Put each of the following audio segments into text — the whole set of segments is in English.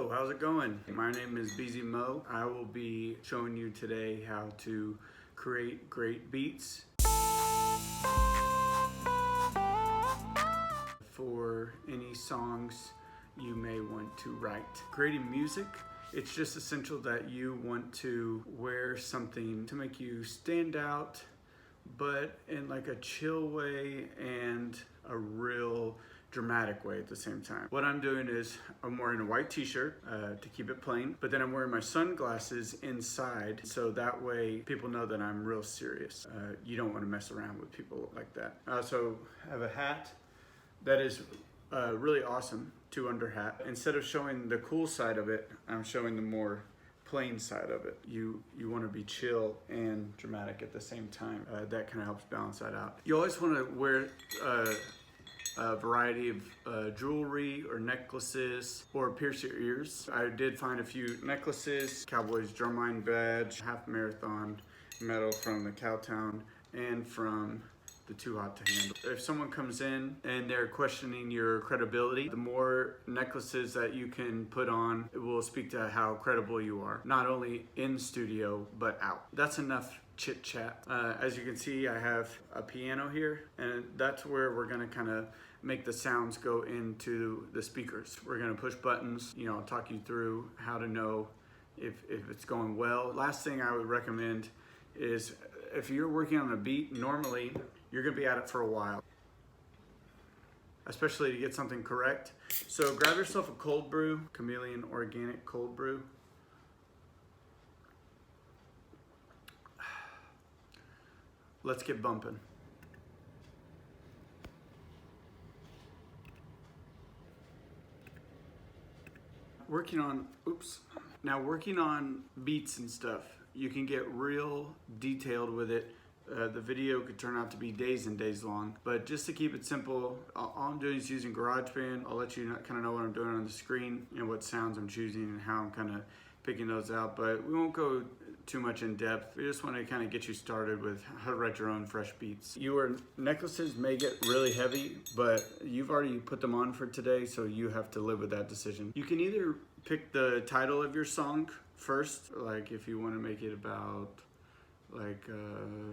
Yo, how's it going? My name is BZ Mo. I will be showing you today how to create great beats for any songs you may want to write. Creating music, it's just essential that you want to wear something to make you stand out, but in like a chill way and a real dramatic way at the same time. What I'm doing is I'm wearing a white t-shirt to keep it plain, but then I'm wearing my sunglasses inside so that way people know that I'm real serious. You don't want to mess around with people like that. I also have a hat that is really awesome, two-under hat. Instead of showing the cool side of it, I'm showing the more plain side of it. You want to be chill and dramatic at the same time. That kind of helps balance that out. You always want to wear a variety of jewelry or necklaces, or pierce your ears. I did find a few necklaces, Cowboys drumline badge, half marathon medal from the Cowtown, and from the Too Hot to Handle. If someone comes in and they're questioning your credibility, the more necklaces that you can put on, it will speak to how credible you are, not only in studio, but out. That's enough chit chat. As you can see, I have a piano here, and that's where we're gonna kind of make the sounds go into the speakers. We're gonna push buttons, I'll talk you through how to know if it's going well. Last thing I would recommend is if you're working on a beat, normally you're gonna be at it for a while, especially to get something correct. So grab yourself a cold brew, Chameleon Organic Cold Brew. Let's get bumping. Working on beats and stuff, you can get real detailed with it. The video could turn out to be days and days long, but just to keep it simple, all I'm doing is using GarageBand. I'll let you kind of know what I'm doing on the screen and what sounds I'm choosing and how I'm kind of picking those out, but we won't go too much in depth. We just want to kind of get you started with how to write your own fresh beats. Your necklaces may get really heavy, but you've already put them on for today, so you have to live with that decision. You can either pick the title of your song first, like if you want to make it about like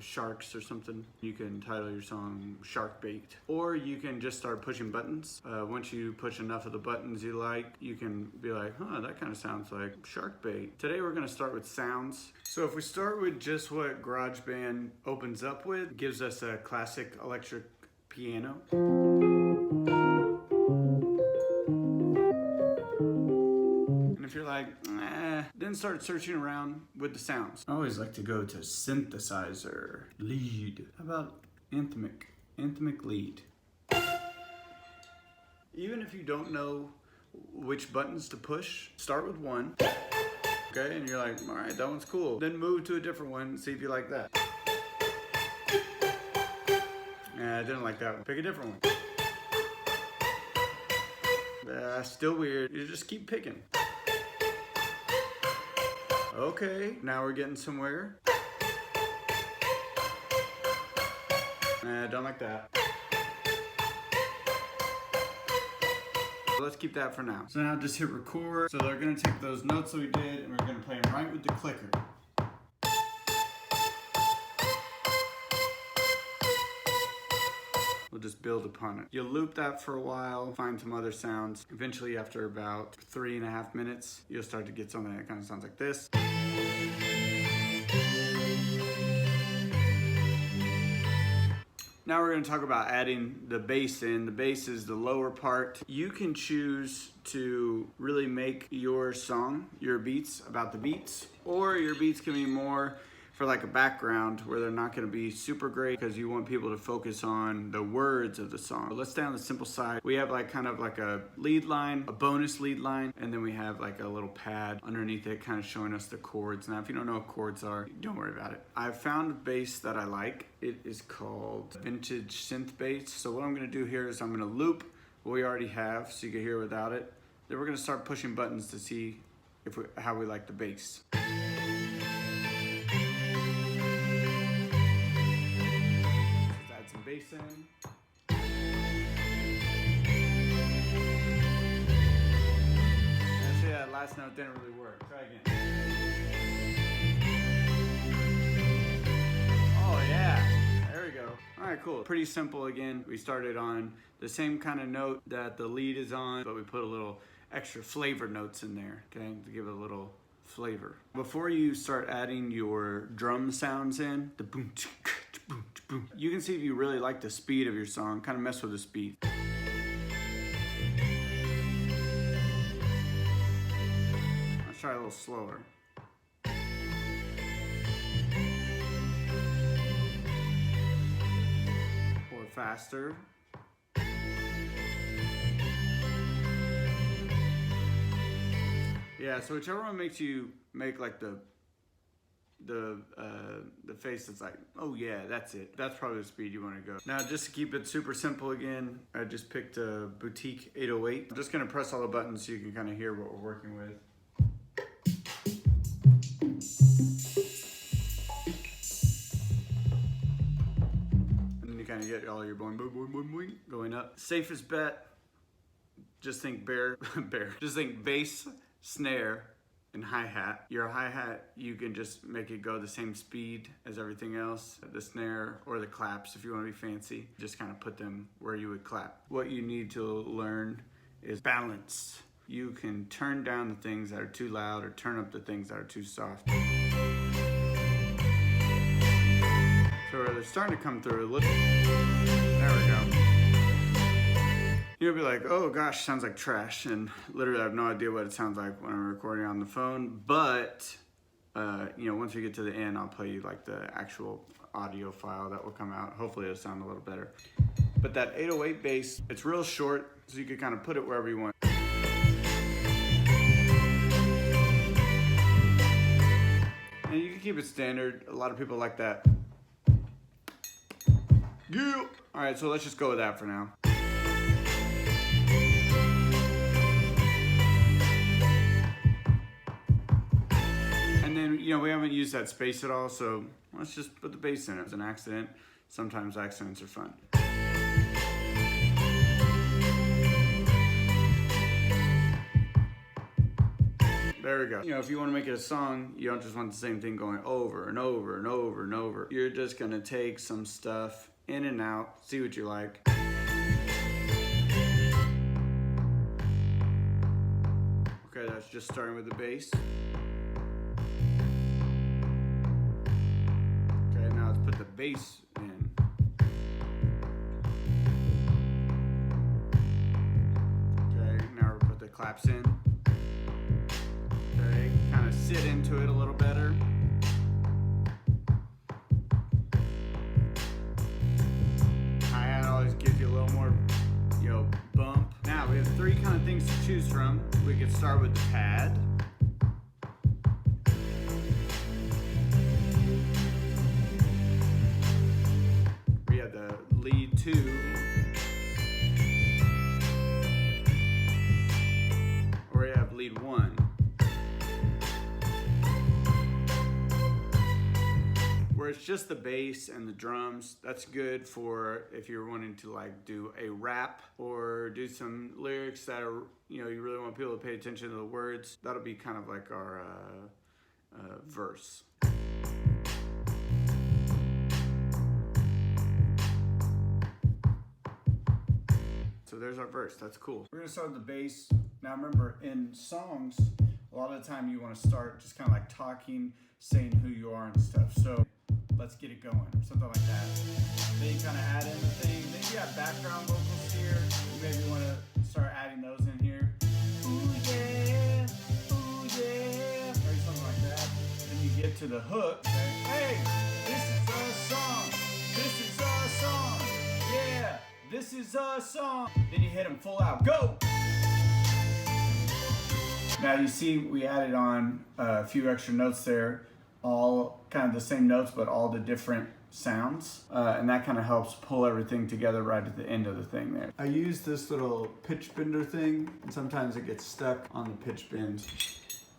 sharks or something, you can title your song Shark Bait. Or you can just start pushing buttons. Once you push enough of the buttons you like, you can be like, that kind of sounds like Shark Bait. Today we're gonna start with Soundz. So if we start with just what GarageBand opens up with, it gives us a classic electric piano. And if you're like, then start searching around with the sounds. I always like to go to synthesizer, lead. How about anthemic lead? Even if you don't know which buttons to push, start with one, okay? And you're like, all right, that one's cool. Then move to a different one and see if you like that. I didn't like that one. Pick a different one. Still weird. You just keep picking. Okay, now we're getting somewhere. Don't like that. Let's keep that for now. So now just hit record. So they're gonna take those notes that we did and we're gonna play them right with the clicker. We'll just build upon it. You'll loop that for a while, find some other sounds. Eventually, after about 3.5 minutes, you'll start to get something that kind of sounds like this. Now we're going to talk about adding the bass in. The bass is the lower part. You can choose to really make your song, your beats, about the beats, or your beats can be more for like a background where they're not going to be super great because you want people to focus on the words of the song. But let's stay on the simple side. We have like kind of like a lead line, a bonus lead line, and then we have like a little pad underneath it kind of showing us the chords. Now if you don't know what chords are, don't worry about it. I've found a bass that I like. It is called Vintage Synth Bass. So what I'm going to do here is I'm going to loop what we already have so you can hear without it. Then we're going to start pushing buttons to see how we like the bass. Bass in. last note didn't really work. Try again. Oh yeah, there we go. All right, cool. Pretty simple again. We started on the same kind of note that the lead is on, but we put a little extra flavor notes in there, okay, to give it a little flavor. Before you start adding your drum sounds in, the boom, boom, boom, you can see if you really like the speed of your song, kind of mess with the speed. Let's try a little slower. Or faster. Yeah, so whichever one makes you make like the face that's like, oh yeah, that's it. That's probably the speed you want to go. Now, just to keep it super simple again, I just picked a Boutique 808. I'm just gonna press all the buttons so you can kind of hear what we're working with. And then you kind of get all your boing, boing, boing, boing, boing going up. Safest bet, just think just think bass, snare, and hi-hat. Your hi-hat, you can just make it go the same speed as everything else. The snare or the claps, if you want to be fancy, just kind of put them where you would clap. What you need to learn is balance. You can turn down the things that are too loud or turn up the things that are too soft. So they're starting to come through a little. There we go. You'll be like, oh gosh, sounds like trash, and literally I have no idea what it sounds like when I'm recording on the phone, but once we get to the end, I'll play you like the actual audio file that will come out. Hopefully it'll sound a little better. But that 808 bass, it's real short, so you can kind of put it wherever you want. And you can keep it standard. A lot of people like that. Yeah. All right, so let's just go with that for now. And then, we haven't used that space at all, so let's just put the bass in it. It's an accident. Sometimes accidents are fun. There we go. If you want to make it a song, you don't just want the same thing going over and over and over and over. You're just gonna take some stuff in and out, see what you like. Okay, that's just starting with the bass. Okay, now let's put the bass in. Okay, now we'll put the claps in. Okay, kind of sit into it a little better. Hi-hat always gives you a little more, bump. Now we have three kind of things to choose from. We could start with the pad. We have the lead 2. Or we have lead 1. Where it's just the bass and the drums. That's good for if you're wanting to do a rap or do some lyrics that are, you really want people to pay attention to the words. That'll be kind of like our verse. So there's our verse. That's cool. We're gonna start with the bass. Now remember, in songs, a lot of the time you want to start just kind of like talking, saying who you are and stuff. So let's get it going, or something like that. Then you kind of add in the thing. Then you got background vocals here. You maybe want to start adding those in here. Ooh yeah, or something like that. Then you get to the hook. Say, hey, this is our song. This is our song. Yeah, this is our song. Then you hit them full out. Go. Now you see we added on a few extra notes there. All kind of the same notes, but all the different sounds. And that kind of helps pull everything together right at the end of the thing there. I use this little pitch bender thing, and sometimes it gets stuck on the pitch bends.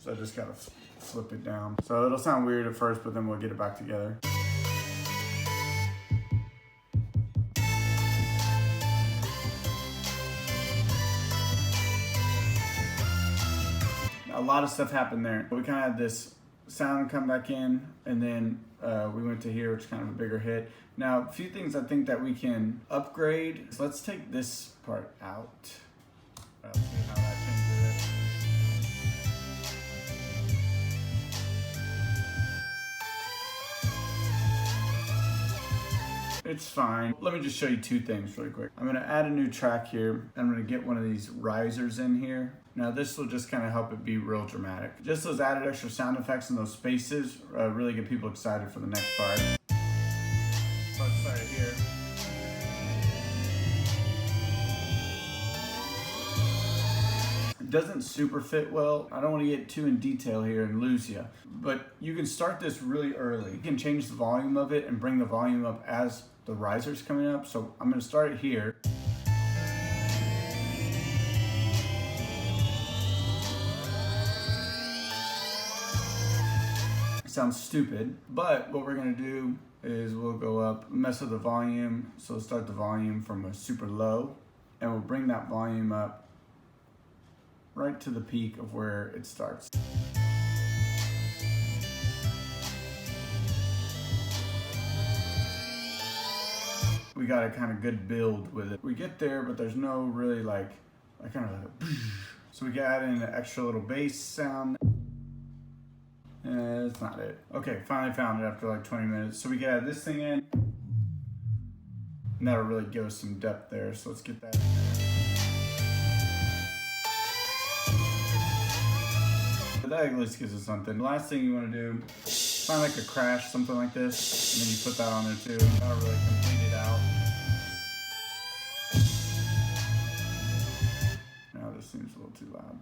So I just gotta flip it down. So it'll sound weird at first, but then we'll get it back together. a lot of stuff happened there. We kind of had this sound come back in, and then we went to here, which is kind of a bigger hit. Now, a few things I think that we can upgrade. So let's take this part out. See how that changes it. It's fine. Let me just show you two things really quick. I'm gonna add a new track here. I'm gonna get one of these risers in here. Now this will just kind of help it be real dramatic. Just those added extra sound effects and those spaces really get people excited for the next part. Let's start it here. It doesn't super fit well. I don't want to get too in detail here and lose you, but you can start this really early. You can change the volume of it and bring the volume up as the riser's coming up. So I'm going to start it here. Sounds stupid, but what we're going to do is we'll go up, mess with the volume. So we'll start the volume from a super low, and we'll bring that volume up right to the peak of where it starts. We got a kind of good build with it. We get there, but there's no really like kind of like a so we can add in an extra little bass sound. That's not it. Okay, finally found it after like 20 minutes. So we can add this thing in, and that'll really give us some depth there. So let's get that in there. That at least gives us something. The last thing you want to do, find like a crash, something like this, and then you put that on there too. That'll really complete it out. Now this seems a little too loud.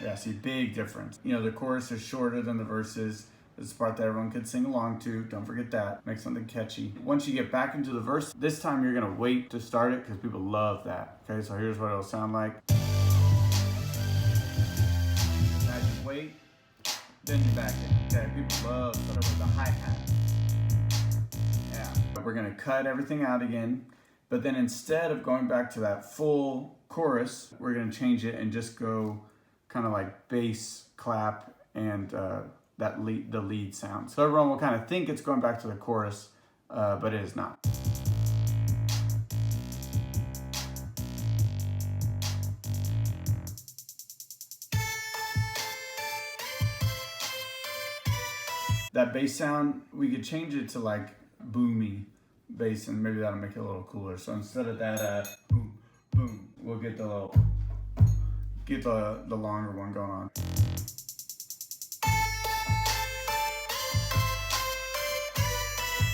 Yeah, see, big difference. You know, the chorus is shorter than the verses. This is the part that everyone could sing along to. Don't forget that. Make something catchy. Once you get back into the verse, this time you're gonna wait to start it because people love that. Okay, so here's what it'll sound like. Now you wait, then you're back in. Okay, people love starting with the hi-hat. Yeah. We're gonna cut everything out again, but then instead of going back to that full chorus, we're gonna change it and just go kind of like bass, clap, and the lead sound. So everyone will kind of think it's going back to the chorus, but it is not. That bass sound, we could change it to like boomy bass, and maybe that'll make it a little cooler. So instead of that boom, boom, we'll get the longer one going on.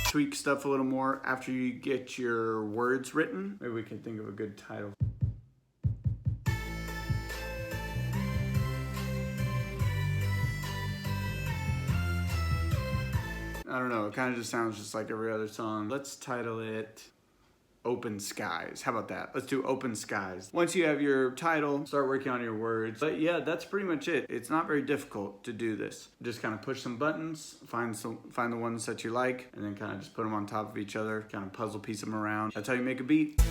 Tweak stuff a little more after you get your words written. Maybe we can think of a good title. I don't know, it kind of just sounds just like every other song. Let's title it Open Skies. How about that? Let's do Open Skies. Once you have your title, start working on your words. But yeah, that's pretty much it. It's not very difficult to do this. Just kind of push some buttons, find the ones that you like, and then kind of just put them on top of each other, kind of puzzle piece them around. That's how you make a beat.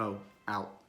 Mo, out.